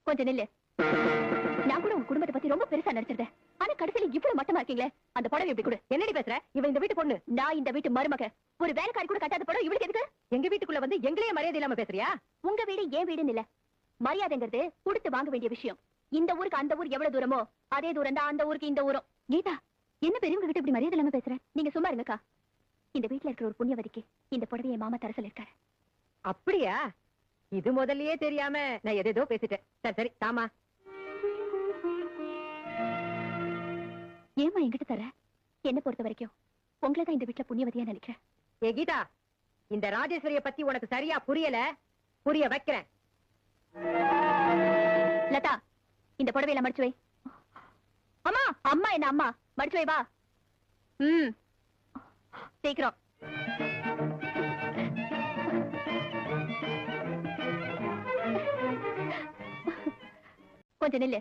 கொஞ்சம் நில்லு. நான் கூட உங்க குடும்பத்தை பத்தி ரொம்ப பெருசா நடிச்சிருந்தேன். ஆனா கடைசியில இவ்வளவு மட்டமா இருக்கீங்களே. அந்த புடவை எப்படி கொடு. என்னடி பேசுற? இவ இந்த வீட்டு பொண்ணு. நான் இந்த வீட்டு மருமக. ஒரு வேலைக்காரி கூட கட்டாத புடவை இவளுக்கு எதுக்கு? எங்க வீட்டுக்குள்ள வந்து எங்களையே மரியாதை இல்லாம பேசுறியா? உங்க வீடு ஏன் வீடுன்னு இல்ல. மரியாதைங்கிறது கொடுத்து வாங்க வேண்டிய விஷயம். இந்த ஊருக்கு அந்த ஊர் எவ்வளவு தூரமோ அதே தூரம் தான் அந்த ஊருக்கு இந்த ஊரும். கீதா, என்ன பெரியவங்க கிட்ட இப்படி மரியாதை இல்லாம பேசுற? நீங்க சும்மா இருங்கக்கா. இந்த வீட்டுல இருக்கிற ஒரு புண்ணியவதிக்கு இந்த புடவையை மாமா தர சொல்லிருக்காரு. அப்படியா? இது முதல்லயே தெரியாம நான் எதேதோ பேசிட்டேன். சரி சரி தாமா. ஏமா என்கிட்ட தர? என்ன பொறுத்த வரைக்கும் உங்களதான் இந்த வீட்டுல புண்ணியவதியா நினைக்கிறேன். ஏ கீதா, இந்த ராஜேஸ்வரிய பத்தி உனக்கு சரியா புரியல. புரிய வைக்கிறேன். லதா, இந்த புடவையில மடிச்சு வை. அம்மா அம்மா என்ன அம்மா மடிச்சு வை வா. சீக்கிரம். கொஞ்சம் நில்லு.